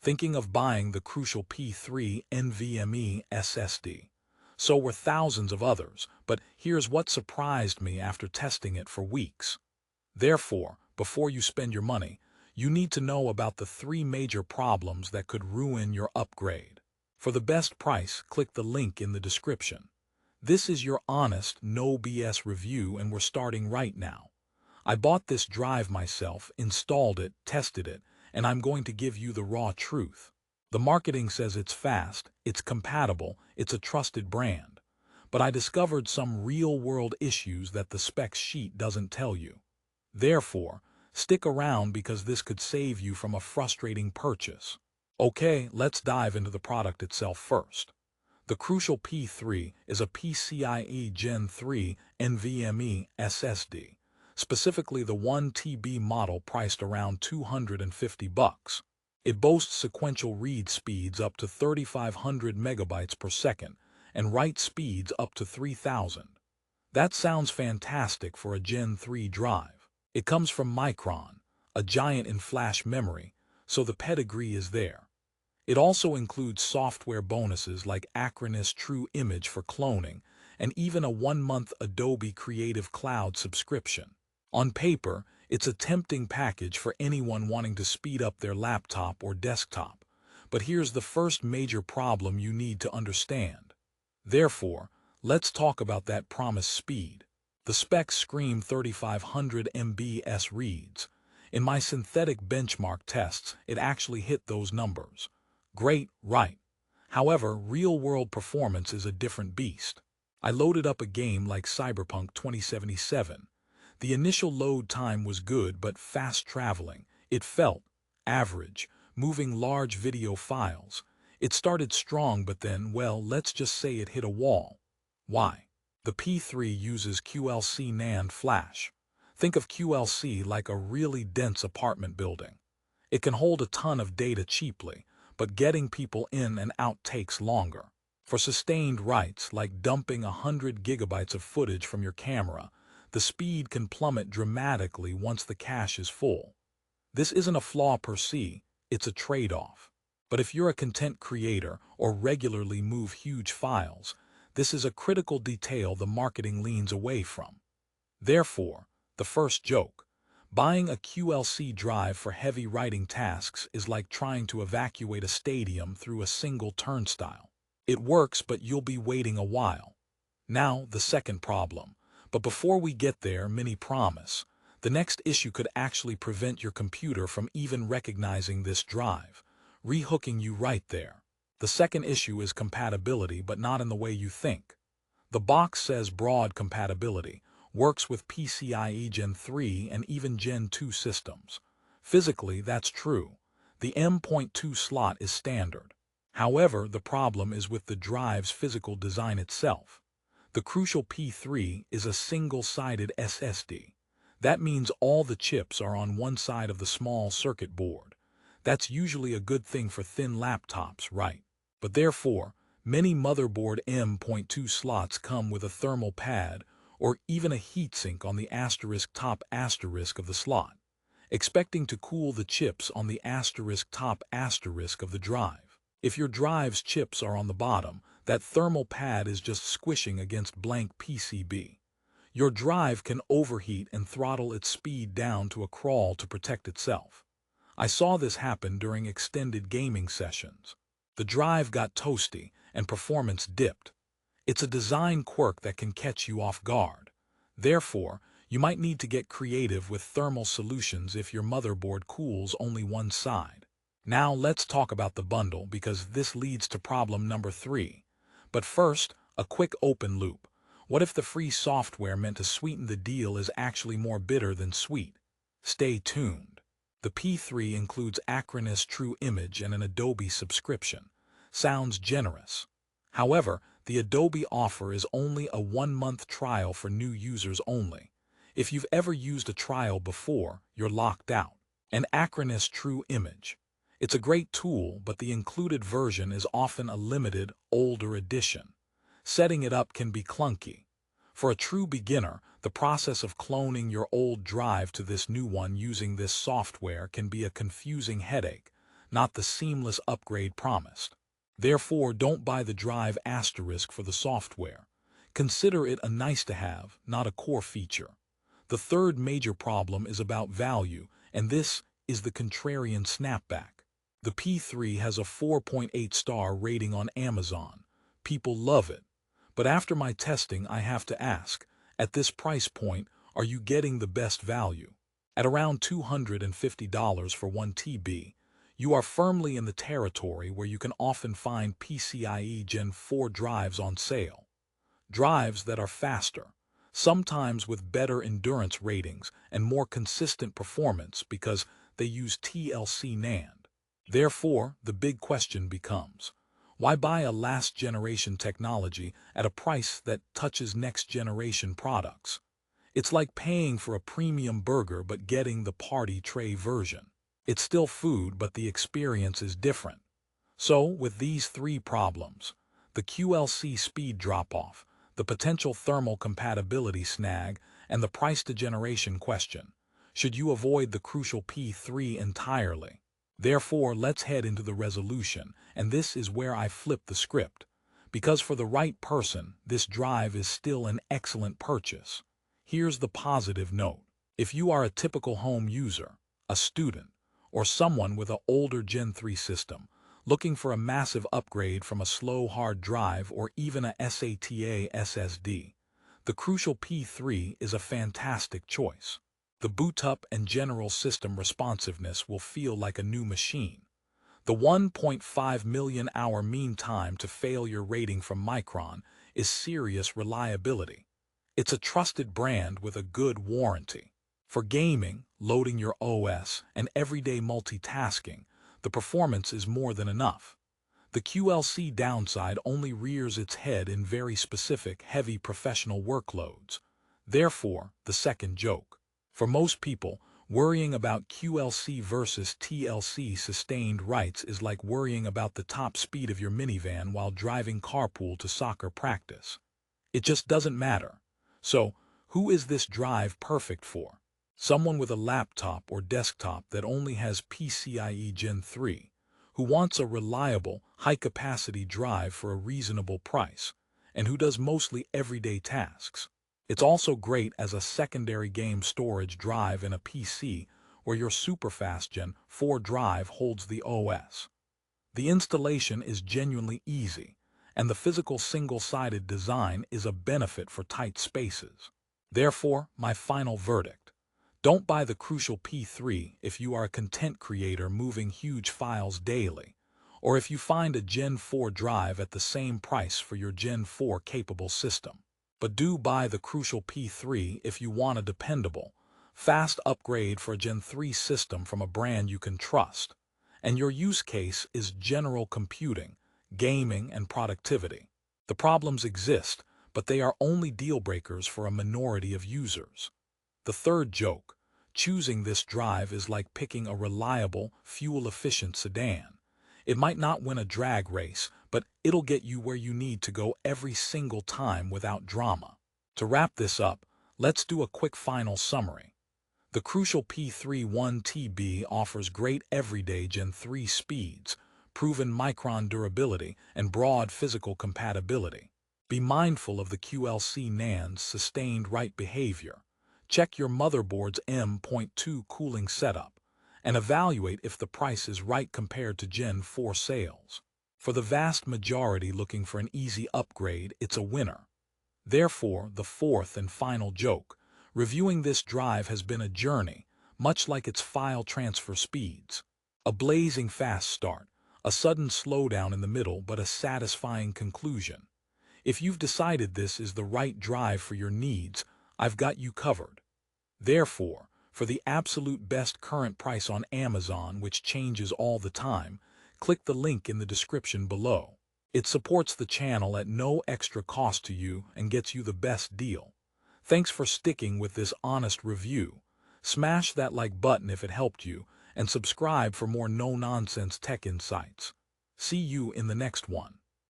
thinking of buying the crucial P3 NVMe SSD. So were thousands of others, but here's what surprised me after testing it for weeks. Therefore, before you spend your money, you need to know about the 3 major problems that could ruin your upgrade. For the best price, click the link in the description. This is your honest, no BS review, and we're starting right now. I bought this drive myself, installed it, tested it, and I'm going to give you the raw truth. The marketing says it's fast, it's compatible, it's a trusted brand. But I discovered some real-world issues that the specs sheet doesn't tell you. Therefore, stick around because this could save you from a frustrating purchase. Okay, let's dive into the product itself first. The crucial P3 is a PCIe Gen 3 NVMe SSD, specifically the 1 TB model priced around $250. It boasts sequential read speeds up to 3,500 megabytes per second and write speeds up to 3,000. That sounds fantastic for a Gen 3 drive. It comes from Micron, a giant in flash memory, so the pedigree is there. It also includes software bonuses like Acronis True Image for cloning and even a 1-month Adobe Creative Cloud subscription. On paper, it's a tempting package for anyone wanting to speed up their laptop or desktop. But here's the first major problem you need to understand. Therefore, let's talk about that promised speed. The specs scream 3,500 MBs reads. In my synthetic benchmark tests, it actually hit those numbers. Great, right? However, real-world performance is a different beast. I loaded up a game like Cyberpunk 2077. The initial load time was good but fast traveling. It felt average, moving large video files. It started strong but then, well, let's just say it hit a wall. Why? The P3 uses QLC NAND flash. Think of QLC like a really dense apartment building. It can hold a ton of data cheaply, but getting people in and out takes longer. For sustained writes, like dumping 100 gigabytes of footage from your camera, the speed can plummet dramatically once the cache is full. This isn't a flaw per se, it's a trade-off. But if you're a content creator or regularly move huge files, this is a critical detail the marketing leans away from. Therefore, the first joke. Buying a QLC drive for heavy writing tasks is like trying to evacuate a stadium through a single turnstile. It works, but you'll be waiting a while. Now, the second problem. But before we get there, mini promise. The next issue could actually prevent your computer from even recognizing this drive, rehooking you right there. The second issue is compatibility, but not in the way you think. The box says broad compatibility, works with PCIe Gen 3 and even Gen 2 systems. Physically, that's true. The M.2 slot is standard. However, the problem is with the drive's physical design itself. The crucial P3 is a single-sided SSD. That means all the chips are on one side of the small circuit board. That's usually a good thing for thin laptops, right? But therefore, many motherboard M.2 slots come with a thermal pad or even a heatsink on the top of the slot, expecting to cool the chips on the top of the drive. If your drive's chips are on the bottom, that thermal pad is just squishing against blank PCB. Your drive can overheat and throttle its speed down to a crawl to protect itself. I saw this happen during extended gaming sessions. The drive got toasty and performance dipped. It's a design quirk that can catch you off guard. Therefore, you might need to get creative with thermal solutions if your motherboard cools only one side. Now let's talk about the bundle because this leads to problem number 3. But first, a quick open loop. What if the free software meant to sweeten the deal is actually more bitter than sweet? Stay tuned. The P3 includes Acronis True Image and an Adobe subscription. Sounds generous. However, the Adobe offer is only a 1-month trial for new users only. If you've ever used a trial before, you're locked out. And Acronis True Image. It's a great tool, but the included version is often a limited, older edition. Setting it up can be clunky. For a true beginner, the process of cloning your old drive to this new one using this software can be a confusing headache. not the seamless upgrade promised. Therefore, don't buy the drive asterisk for the software. Consider it a nice-to-have, not a core feature. The third major problem is about value, and this is the contrarian snapback. The P3 has a 4.8-star rating on Amazon. People love it. But after my testing, I have to ask, at this price point, are you getting the best value? At around $250 for 1 TB, you are firmly in the territory where you can often find PCIe Gen 4 drives on sale. Drives that are faster, sometimes with better endurance ratings and more consistent performance because they use TLC NAND. Therefore, the big question becomes, why buy a last-generation technology at a price that touches next-generation products? It's like paying for a premium burger but getting the party tray version. It's still food, but the experience is different. So, with these three problems, the QLC speed drop-off, the potential thermal compatibility snag, and the price-to-generation question, should you avoid the crucial P3 entirely? Therefore, let's head into the resolution, and this is where I flip the script. Because for the right person, this drive is still an excellent purchase. Here's the positive note. If you are a typical home user, a student, or someone with an older Gen 3 system, looking for a massive upgrade from a slow hard drive or even a SATA SSD, the crucial P3 is a fantastic choice. The boot-up and general system responsiveness will feel like a new machine. The 1.5 million hour mean time to failure rating from Micron is serious reliability. It's a trusted brand with a good warranty. For gaming, loading your OS, and everyday multitasking, the performance is more than enough. The QLC downside only rears its head in very specific, heavy professional workloads. Therefore, the second joke. For most people, worrying about QLC versus TLC sustained writes is like worrying about the top speed of your minivan while driving carpool to soccer practice. It just doesn't matter. So, who is this drive perfect for? Someone with a laptop or desktop that only has PCIe Gen 3, who wants a reliable, high-capacity drive for a reasonable price, and who does mostly everyday tasks. It's also great as a secondary game storage drive in a PC where your superfast Gen 4 drive holds the OS. The installation is genuinely easy, and the physical single-sided design is a benefit for tight spaces. Therefore, my final verdict. Don't buy the crucial P3 if you are a content creator moving huge files daily, or if you find a Gen 4 drive at the same price for your Gen 4 capable system. But do buy the crucial P3 if you want a dependable, fast upgrade for a Gen 3 system from a brand you can trust, and your use case is general computing, gaming, and productivity. The problems exist, but they are only deal breakers for a minority of users. The third joke, choosing this drive is like picking a reliable, fuel-efficient sedan. It might not win a drag race, but it'll get you where you need to go every single time without drama. To wrap this up, let's do a quick final summary. The crucial P3 1 TB offers great everyday Gen 3 speeds, proven Micron durability, and broad physical compatibility. Be mindful of the QLC NAND's sustained write behavior. Check your motherboard's M.2 cooling setup, and evaluate if the price is right compared to Gen 4 sales. For the vast majority looking for an easy upgrade, it's a winner. Therefore, the fourth and final joke, reviewing this drive has been a journey, much like its file transfer speeds. A blazing fast start, a sudden slowdown in the middle, but a satisfying conclusion. If you've decided this is the right drive for your needs, I've got you covered. Therefore, for the absolute best current price on Amazon, which changes all the time, click the link in the description below. It supports the channel at no extra cost to you and gets you the best deal. Thanks for sticking with this honest review. Smash that like button if it helped you, and subscribe for more no-nonsense tech insights. See you in the next one.